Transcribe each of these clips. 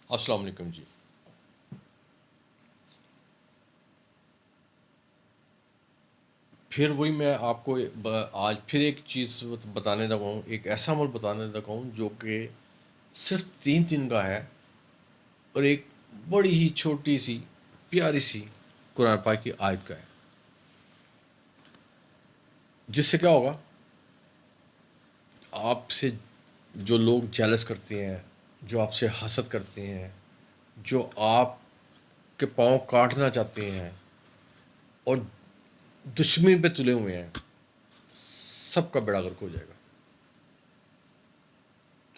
السلام علیکم جی۔ پھر وہی میں آپ کو آج پھر ایک چیز بتانے لگا ہوں، ایک ایسا عمل بتانے لگا ہوں جو کہ صرف 3 دن کا ہے، اور ایک بڑی ہی چھوٹی سی پیاری سی قرآن پاک کی آیت کا ہے، جس سے کیا ہوگا؟ آپ سے جو لوگ جیلس کرتے ہیں، جو آپ سے حسد کرتے ہیں، جو آپ کے پاؤں کاٹنا چاہتے ہیں اور دشمنی پہ تلے ہوئے ہیں، سب کا بیڑا غرق ہو جائے گا۔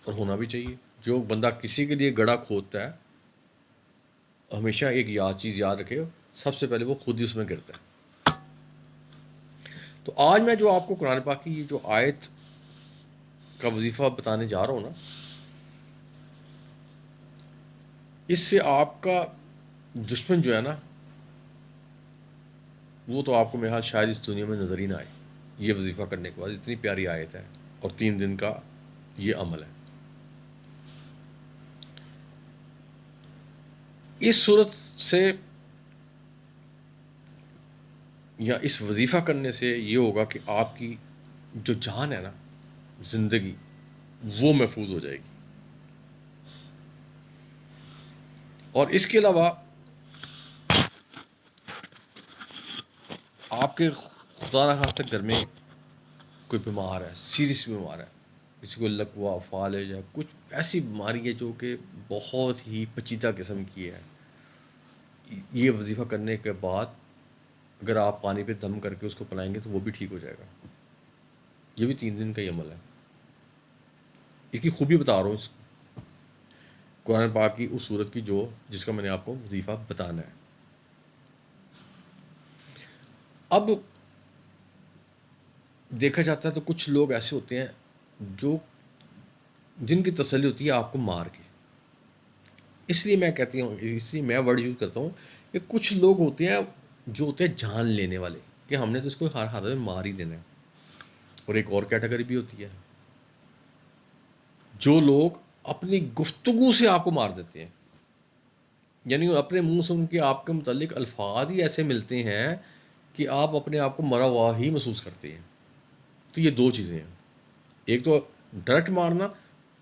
اور ہونا بھی چاہیے۔ جو بندہ کسی کے لیے گڑھا کھودتا ہے، ہمیشہ ایک چیز یاد رکھے، سب سے پہلے وہ خود ہی اس میں گرتا ہے۔ تو آج میں جو آپ کو قرآن پاک کی یہ جو آیت کا وظیفہ بتانے جا رہا ہوں نا، اس سے آپ کا دشمن جو ہے نا، وہ تو آپ کو میرا شاید اس دنیا میں نظر ہی نہ آئے، یہ وظیفہ کرنے کے بعد۔ اتنی پیاری آیت ہے اور 3 دن کا یہ عمل ہے۔ اس صورت سے یا اس وظیفہ کرنے سے یہ ہوگا کہ آپ کی جو جان ہے نا، زندگی، وہ محفوظ ہو جائے گی۔ اور اس کے علاوہ آپ کے خدا نہ خواستہ گھر میں کوئی بیمار ہے، سیریس بیمار ہے، کسی کو لقوا فالج ہے، کچھ ایسی بیماری ہے جو کہ بہت ہی پیچیدہ قسم کی ہے، یہ وظیفہ کرنے کے بعد اگر آپ پانی پہ دم کر کے اس کو پلائیں گے تو وہ بھی ٹھیک ہو جائے گا۔ یہ بھی 3 دن کا ہی عمل ہے۔ اس کی خوبی بتا رہا ہوں، اس قرآن پاک کی اس صورت کی جس کا میں نے آپ کو وظیفہ بتانا ہے۔ اب دیکھا جاتا ہے تو کچھ لوگ ایسے ہوتے ہیں جو جن کی تسلی ہوتی ہے آپ کو مار کے۔ اس لیے میں کہتی ہوں، اس لیے میں ورڈ یوز کرتا ہوں کہ کچھ لوگ ہوتے ہیں جو ہوتے ہیں جان لینے والے، کہ ہم نے تو اس کو ہر حالت میں مار ہی دینا ہے۔ اور ایک اور کیٹیگری بھی ہوتی ہے جو لوگ اپنی گفتگو سے آپ کو مار دیتے ہیں، یعنی اپنے منہ سے ان کے آپ کے متعلق الفاظ ہی ایسے ملتے ہیں کہ آپ اپنے آپ کو مرا ہوا ہی محسوس کرتے ہیں۔ تو یہ 2 چیزیں ہیں، ایک تو ڈائریکٹ مارنا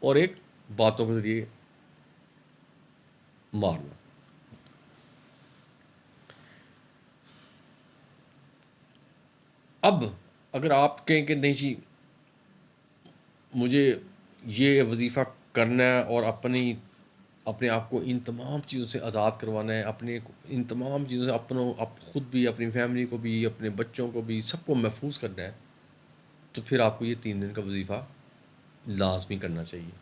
اور ایک باتوں کے ذریعے مارنا۔ اب اگر آپ کہیں کہ نہیں جی مجھے یہ وظیفہ کرنا ہے اور اپنے آپ کو ان تمام چیزوں سے آزاد کروانا ہے، اپنے ان تمام چیزوں سے خود بھی، اپنی فیملی کو بھی، اپنے بچوں کو بھی، سب کو محفوظ کرنا ہے، تو پھر آپ کو یہ 3 دن کا وظیفہ لازمی کرنا چاہیے۔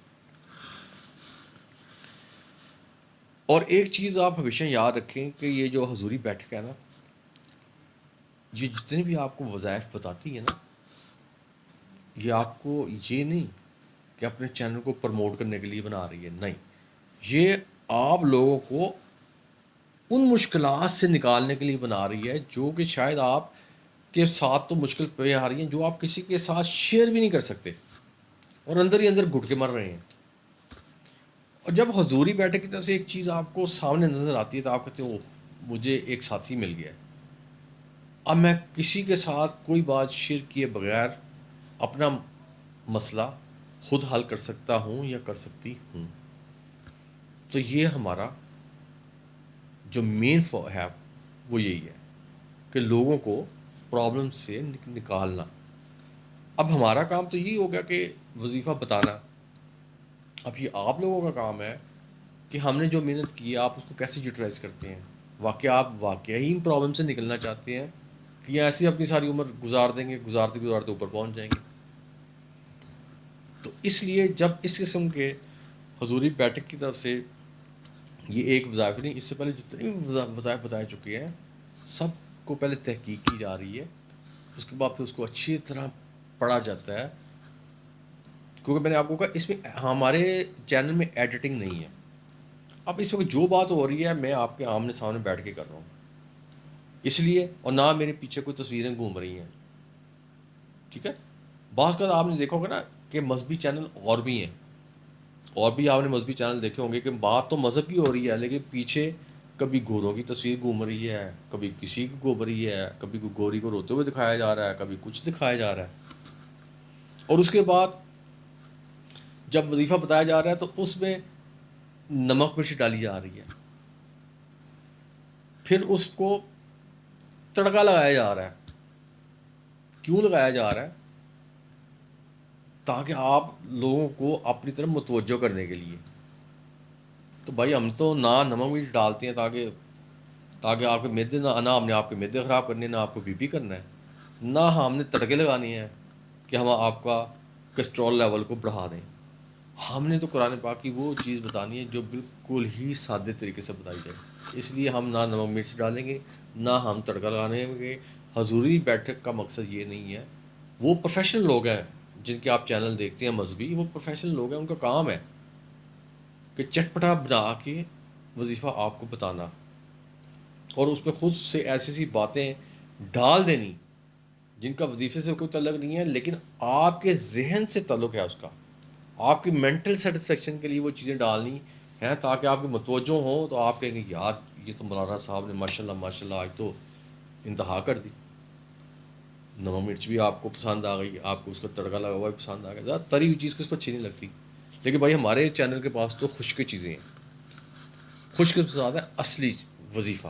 اور ایک چیز آپ ہمیشہ یاد رکھیں کہ یہ جو حضوری بیٹھک ہے نا، یہ جتنے بھی آپ کو وظائف بتاتی ہے نا، یہ آپ کو یہ نہیں کہ اپنے چینل کو پروموٹ کرنے کے لیے بنا رہی ہے، نہیں، یہ آپ لوگوں کو ان مشکلات سے نکالنے کے لیے بنا رہی ہے جو کہ شاید آپ کے ساتھ تو مشکل پہ آ رہی ہیں، جو آپ کسی کے ساتھ شیئر بھی نہیں کر سکتے اور اندر ہی اندر گھٹ کے مر رہے ہیں۔ اور جب حضوری بیٹھک کی طرف سے ایک چیز آپ کو سامنے نظر آتی ہے تو آپ کہتے ہیں اوہ مجھے ایک ساتھی مل گیا ہے، اب میں کسی کے ساتھ کوئی بات شیئر کیے بغیر اپنا مسئلہ خود حل کر سکتا ہوں یا کر سکتی ہوں۔ تو یہ ہمارا جو مین ہے وہ یہی ہے کہ لوگوں کو پرابلم سے نکالنا۔ اب ہمارا کام تو یہی ہوگا کہ وظیفہ بتانا۔ اب یہ آپ لوگوں کا کام ہے کہ ہم نے جو محنت کی ہے آپ اس کو کیسے یوٹیلائز کرتے ہیں۔ واقعہ آپ واقعی ان پرابلم سے نکلنا چاہتے ہیں کہ ایسے اپنی ساری عمر گزار دیں گے، گزارتے گزارتے اوپر پہنچ جائیں گے۔ تو اس لیے جب اس قسم کے حضوری بیٹھک کی طرف سے یہ ایک وظائف نہیں، اس سے پہلے جتنے بھی وظائف بتائے چکے ہیں سب کو پہلے تحقیق کی جا رہی ہے، اس کے بعد پھر اس کو اچھی طرح پڑھا جاتا ہے، کیونکہ میں نے آپ کو کہا اس میں ہمارے چینل میں ایڈیٹنگ نہیں ہے۔ اب اس وقت جو بات ہو رہی ہے میں آپ کے آمنے سامنے بیٹھ کے کر رہا ہوں، اس لیے، اور نہ میرے پیچھے کوئی تصویریں گھوم رہی ہیں، ٹھیک ہے۔ بعض کا آپ نے دیکھا ہوگا نا کہ مذہبی چینل اور بھی ہیں، اور بھی آپ نے مذہبی چینل دیکھے ہوں گے کہ بات تو مذہب کی ہو رہی ہے، لیکن پیچھے کبھی گوروں کی تصویر گھوم رہی ہے، کبھی کسی کی گھوم رہی ہے، کبھی کوئی گوری کو روتے ہوئے دکھایا جا رہا ہے، کبھی کچھ دکھایا جا رہا ہے. اور اس کے بعد جب وظیفہ بتایا جا رہا ہے تو اس میں نمک مرچ ڈالی جا رہی ہے، پھر اس کو تڑکا لگایا جا رہا ہے. کیوں لگایا جا رہا ہے؟ تاکہ آپ لوگوں کو اپنی طرف متوجہ کرنے کے لیے. تو بھائی ہم تو نہ نمک مرچ ڈالتے ہیں تاکہ آپ کے معدے نہ ہم نے آپ کے معدے خراب کرنے، نہ آپ کو بی پی کرنا ہے، نہ ہم نے تڑکے لگانی ہے کہ ہم آپ کا کیسٹرول لیول کو بڑھا دیں. ہم نے تو قرآن پاک کی وہ چیز بتانی ہے جو بالکل ہی سادے طریقے سے بتائی جائے. اس لیے ہم نہ نمک مرچ ڈالیں گے، نہ ہم تڑکا لگانے گے. حضوری بیٹھک کا مقصد یہ نہیں ہے. وہ پروفیشنل لوگ ہیں جن کے آپ چینل دیکھتے ہیں مذہبی، وہ پروفیشنل لوگ ہیں، ان کا کام ہے کہ چٹپٹا بنا کے وظیفہ آپ کو بتانا اور اس میں خود سے ایسی ایسی باتیں ڈال دینی جن کا وظیفے سے کوئی تعلق نہیں ہے، لیکن آپ کے ذہن سے تعلق ہے اس کا. آپ کی مینٹل سیٹسفیکشن کے لیے وہ چیزیں ڈالنی ہیں تاکہ آپ کے متوجہ ہوں تو آپ کہیں گے یار یہ تو مولانا صاحب نے ماشاء اللہ آج تو انتہا کر دی. نمک مرچ بھی آپ کو پسند آ گئی، آپ کو اس کا تڑکا لگا ہوا بھی پسند آ گیا. زیادہ تری ہوئی چیز کو اس کو اچھی نہیں لگتی. لیکن بھائی ہمارے چینل کے پاس تو خشک چیزیں ہیں، خشک سے زیادہ اصلی وظیفہ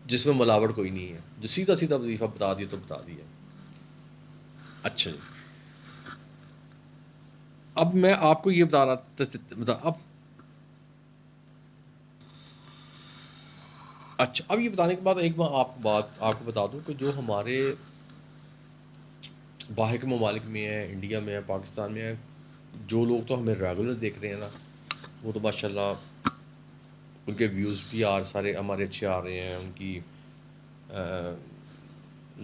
جس میں ملاوٹ کوئی نہیں ہے، جو سیدھا سیدھا وظیفہ بتا دیا تو بتا دیا. اچھا جی، اب میں آپ کو یہ بتا رہا اب اچھا اب یہ بتانے کے بعد ایک میں آپ کو بتا دوں کہ جو ہمارے باہر کے ممالک میں ہیں، انڈیا میں ہے، پاکستان میں ہے، جو لوگ تو ہمیں ریگولر دیکھ رہے ہیں نا، وہ تو ماشاء اللہ ان کے ویوز بھی سارے ہمارے اچھے آ رہے ہیں، ان کی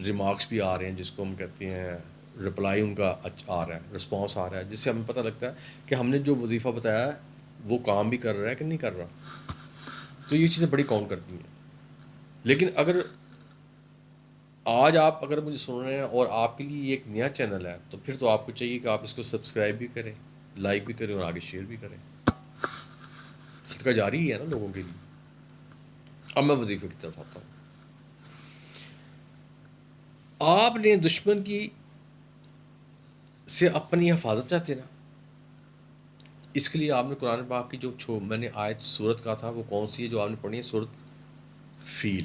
ریمارکس بھی آ رہے ہیں، جس کو ہم کہتے ہیں رپلائی ان کا آ رہا ہے، رسپانس آ رہا ہے، جس سے ہمیں پتہ لگتا ہے کہ ہم نے جو وظیفہ بتایا ہے وہ کام بھی کر رہا ہے کہ نہیں کر رہا. تو یہ چیزیں بڑی کاؤنٹ کرتی ہیں. لیکن آج آپ اگر مجھے سن رہے ہیں اور آپ کے لیے یہ ایک نیا چینل ہے تو پھر تو آپ کو چاہیے کہ آپ اس کو سبسکرائب بھی کریں، لائک بھی کریں اور آگے شیئر بھی کریں. صدقہ جاری ہی ہے نا لوگوں کے لیے. اب میں وظیفے کی طرف آتا ہوں. آپ نے دشمن کی سے اپنی حفاظت چاہتے نا، اس کے لیے آپ نے قرآن پاک کی جو میں نے آیت سورت کا تھا وہ کون سی ہے جو آپ نے پڑھی ہے؟ سورت فیل.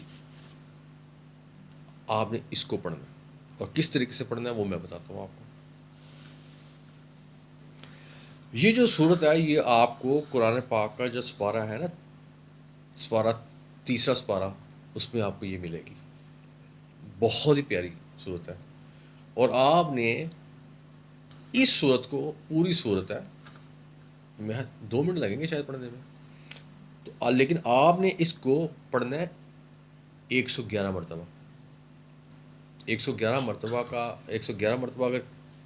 آپ نے اس کو پڑھنا اور کس طریقے سے پڑھنا ہے وہ میں بتاتا ہوں آپ کو. یہ جو سورت ہے یہ آپ کو قرآن پاک کا جو سپارہ ہے نا، سپارہ تیسرا سپارہ، اس میں آپ کو یہ ملے گی. بہت ہی پیاری صورت ہے. اور آپ نے اس صورت کو، پوری صورت ہے، میں 2 منٹ لگیں گے شاید پڑھنے میں تو، لیکن آپ نے اس کو پڑھنا ہے 111 مرتبہ. 111 مرتبہ کا 111 مرتبہ اگر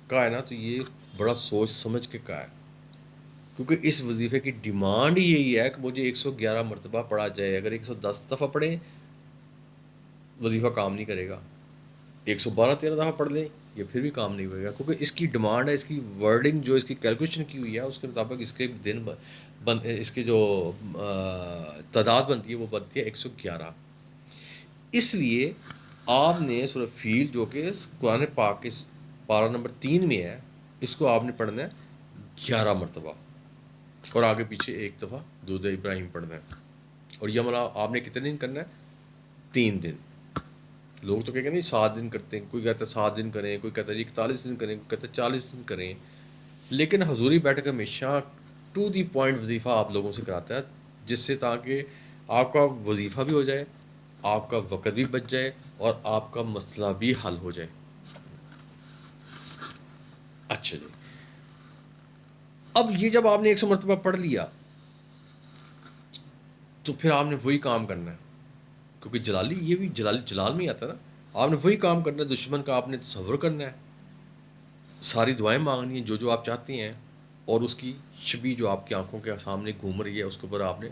کا ہے نا تو یہ بڑا سوچ سمجھ کے کا ہے، کیونکہ اس وظیفے کی ڈیمانڈ یہی ہے کہ مجھے 111 مرتبہ پڑھا جائے. اگر 110 دفعہ پڑھیں وظیفہ کام نہیں کرے گا، 112-13 دفعہ پڑھ لیں یہ پھر بھی کام نہیں ہوئے گا، کیونکہ اس کی ڈیمانڈ ہے، اس کی ورڈنگ جو اس کی کیلکولیشن کی ہوئی ہے اس کے مطابق اس کے دن اس کی جو تعداد بنتی ہے وہ بنتی ہے 111. اس لیے آپ نے سورہ فیل جو کہ قرآن پاک کے پارہ نمبر 3 میں ہے، اس کو آپ نے پڑھنا ہے 11 مرتبہ اور آگے پیچھے ایک دفعہ درود ابراہیم پڑھنا ہے. اور یہ عمل آپ نے کتنے دن کرنا ہے؟ 3 دن. لوگ تو کہیں گے نہیں 7 دن کرتے ہیں، کوئی کہتا ہے 7 دن کریں، کوئی کہتا ہے 41 دن کریں، کوئی کہتا ہے 40 دن کریں. لیکن حضوری بیٹھ کر ہمیشہ ٹو دی پوائنٹ وظیفہ آپ لوگوں سے کراتا ہے، جس سے تاکہ آپ کا وظیفہ بھی ہو جائے، آپ کا وقت بھی بچ جائے اور آپ کا مسئلہ بھی حل ہو جائے. اچھا جی، اب یہ جب آپ نے 100 مرتبہ پڑھ لیا تو پھر آپ نے وہی کام کرنا ہے، کیونکہ جلالی یہ بھی جلال میں ہی آتا ہے نا. آپ نے وہی کام کرنا ہے، دشمن کا آپ نے تصور کرنا ہے، ساری دعائیں مانگنی ہیں جو آپ چاہتے ہیں، اور اس کی شبی جو آپ کی آنکھوں کے سامنے گھوم رہی ہے اس کے اوپر آپ نے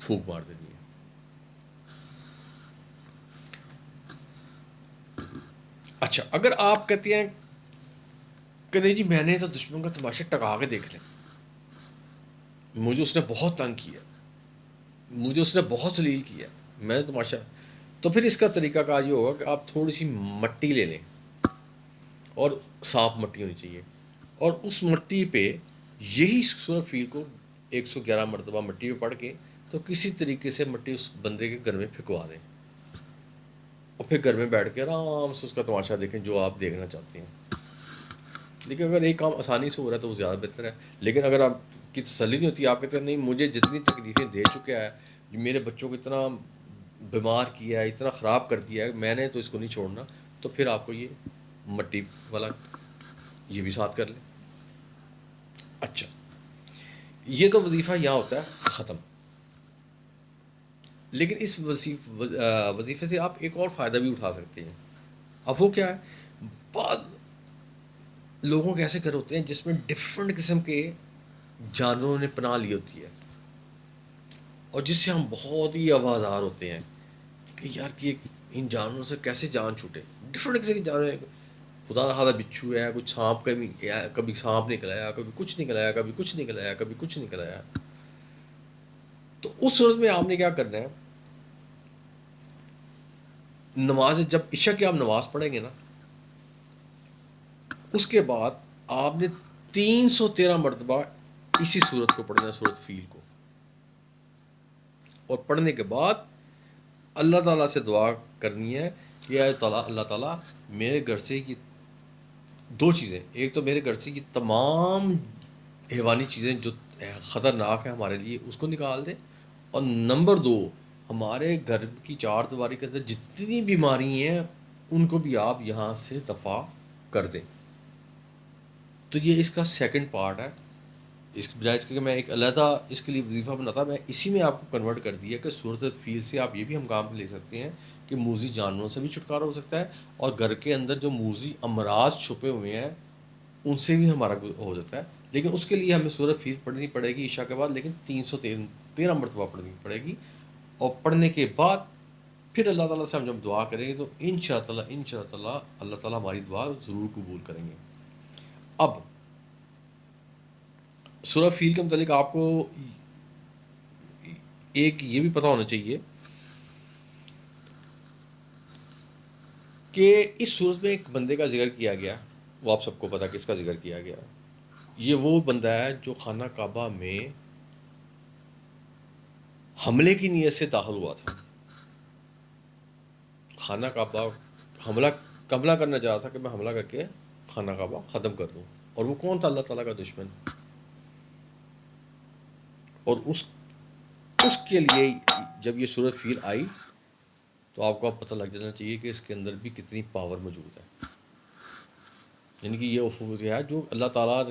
پھونک مار دینی ہے. اچھا اگر آپ کہتے ہیں کہ نہیں جی میں نے تو دشمن کا تماشا ٹکا کے دیکھ لیں، مجھے اس نے بہت تنگ کیا، مجھے اس نے بہت ذلیل کیا، میں نے تماشا. تو پھر اس کا طریقہ کار یہ ہوگا کہ آپ تھوڑی سی مٹی لے لیں، اور صاف مٹی ہونی چاہیے، اور اس مٹی پہ یہی سورہ فیل کو 111 مرتبہ مٹی پہ پڑھ کے تو کسی طریقے سے مٹی اس بندے کے گھر میں پھینکوا دیں، اور پھر گھر میں بیٹھ کے آرام سے اس کا تماشا دیکھیں جو آپ دیکھنا چاہتے ہیں. لیکن اگر ایک کام آسانی سے ہو رہا ہے تو وہ زیادہ بہتر ہے. لیکن اگر آپ کی تسلی نہیں ہوتی، آپ کہتے ہیں نہیں مجھے جتنی تکلیفیں دے چکا ہے، میرے بچوں کو اتنا بیمار کیا ہے، اتنا خراب کر دیا ہے، میں نے تو اس کو نہیں چھوڑنا، تو پھر آپ کو یہ مٹی والا یہ بھی ساتھ کر لیں. اچھا، یہ تو وظیفہ یہاں ہوتا ہے ختم. لیکن اس وظیفے سے آپ ایک اور فائدہ بھی اٹھا سکتے ہیں. اب وہ کیا ہے؟ بعض لوگوں کے ایسے گھر ہوتے ہیں جس میں ڈفرینٹ قسم کے جانوروں نے پناہ لی ہوتی ہے، اور جس سے ہم بہت ہی آوازار ہوتے ہیں کہ یار کہ ان جانوروں سے کیسے جان چھوٹے. ڈفرینٹ قسم کے جانور ہیں، خدا نہ خواستہ بچھو ہے، کچھ سانپ، کبھی سانپ نکل آیا، کبھی کچھ نکل آیا، کبھی کچھ نکل آیا، کبھی کچھ نکل آیا. تو اس صورت میں آپ نے کیا کرنا ہے؟ نماز جب عشاء کی آپ نماز پڑھیں گے نا، اس کے بعد آپ نے 313 مرتبہ اسی صورت کو پڑھنا ہے، صورت فیل کو. اور پڑھنے کے بعد اللہ تعالیٰ سے دعا کرنی ہے کہ اے تعالیٰ، اللہ تعالیٰ میرے گھر سے یہ دو چیزیں، ایک تو میرے گھر سے یہ تمام حیوانی چیزیں جو خطرناک ہیں ہمارے لیے اس کو نکال دیں، اور نمبر دو، ہمارے گھر کی چار دیواری کے اندر جتنی بیماری ہیں ان کو بھی آپ یہاں سے دفع کر دیں. تو یہ اس کا سیکنڈ پارٹ ہے. اس کے بجائے اس کے کہ میں ایک علیحدہ اس کے لیے وظیفہ بناتا، میں اسی میں آپ کو کنورٹ کر دیا کہ صورت فیل سے آپ یہ بھی ہم کام لے سکتے ہیں کہ موذی جانوروں سے بھی چھٹکارا ہو سکتا ہے، اور گھر کے اندر جو موذی امراض چھپے ہوئے ہیں ان سے بھی ہمارا ہو جاتا ہے. لیکن اس کے لیے ہمیں صورت فیل پڑھنی پڑے گی عشاء کے بعد، لیکن 313 مرتبہ پڑھنی پڑے گی. اور پڑھنے کے بعد پھر اللہ تعالیٰ سے ہم جب دعا کریں گے تو انشاءاللہ اللہ تعالیٰ ہماری دعا ضرور قبول کریں گے. اب سورہ فیل کے متعلق آپ کو ایک یہ بھی پتہ ہونا چاہیے کہ اس صورت میں ایک بندے کا ذکر کیا گیا، وہ آپ سب کو پتہ کس کا ذکر کیا گیا. یہ وہ بندہ ہے جو خانہ کعبہ میں حملے کی نیت سے داخل ہوا تھا. خانہ کعبہ حملہ کرنا چاہ رہا تھا کہ میں حملہ کر کے خانہ کعبہ ختم کر دوں. اور وہ کون تھا؟ اللہ تعالیٰ کا دشمن. اور اس کے لیے جب یہ سورۃ فیل آئی تو آپ کو اب پتہ لگ جانا چاہیے کہ اس کے اندر بھی کتنی پاور موجود ہے. یعنی کہ یہ افوت ہے جو اللہ تعالیٰ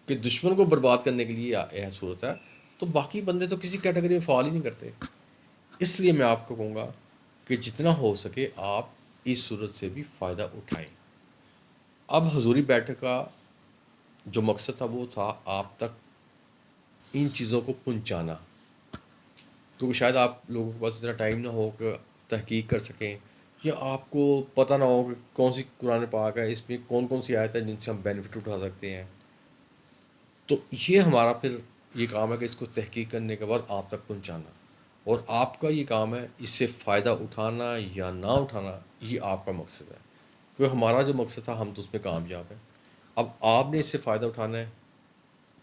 کے دشمن کو برباد کرنے کے لیے یہ صورت ہے. تو باقی بندے تو کسی کیٹیگری میں فعال ہی نہیں کرتے. اس لیے میں آپ کو کہوں گا کہ جتنا ہو سکے آپ اس صورت سے بھی فائدہ اٹھائیں. اب حضوری بیٹھک کا جو مقصد تھا وہ تھا آپ تک ان چیزوں کو پہنچانا، کیونکہ شاید آپ لوگوں کے پاس اتنا ٹائم نہ ہو کہ تحقیق کر سکیں، یا آپ کو پتہ نہ ہو کہ کون سی قرآن پاک ہے، اس میں کون کون سی آیت ہے جن سے ہم بینیفٹ اٹھا سکتے ہیں. تو یہ ہمارا پھر یہ کام ہے کہ اس کو تحقیق کرنے کے بعد آپ تک پہنچانا، اور آپ کا یہ کام ہے اس سے فائدہ اٹھانا یا نہ اٹھانا، یہ آپ کا مقصد ہے. کیونکہ ہمارا جو مقصد تھا ہم تو اس میں کامیاب ہیں. اب آپ نے اس سے فائدہ اٹھانا ہے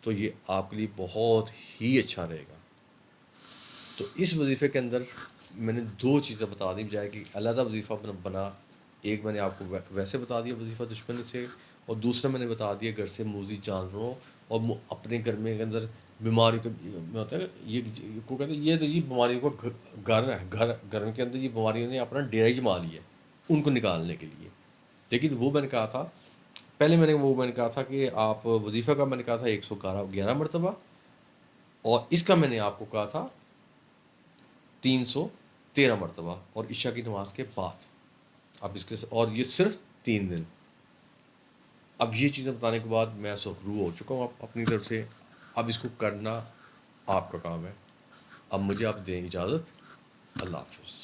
تو یہ آپ کے لیے بہت ہی اچھا رہے گا. تو اس وظیفے کے اندر میں نے دو چیزیں بتا دی بجائے کہ علیحدہ وظیفہ بنا. ایک میں نے آپ کو ویسے بتا دیا وظیفہ دشمن سے، اور دوسرا میں نے بتا دیا گھر سے موذی جانوروں اور اپنے گھر میں کے اندر بیماری میں ہوتا ہے یہ کو کہتے ہیں یہ تو یہ بیماریوں کو گھر ہے، گھر کے اندر یہ بیماریوں نے اپنا ڈیرا ہی جما لیا ہے ان کو نکالنے کے لیے. لیکن وہ میں نے کہا تھا پہلے میں نے کہا تھا کہ آپ وظیفہ کا میں نے کہا تھا 111 مرتبہ، اور اس کا میں نے آپ کو کہا تھا 313 مرتبہ، اور عشاء کی نماز کے بعد. اب اس کے اور یہ صرف 3 دن. اب یہ چیزیں بتانے کے بعد میں سخرو ہو چکا ہوں اپنی طرف سے. اب اس کو کرنا آپ کا کام ہے. اب مجھے آپ دیں اجازت. اللہ حافظ.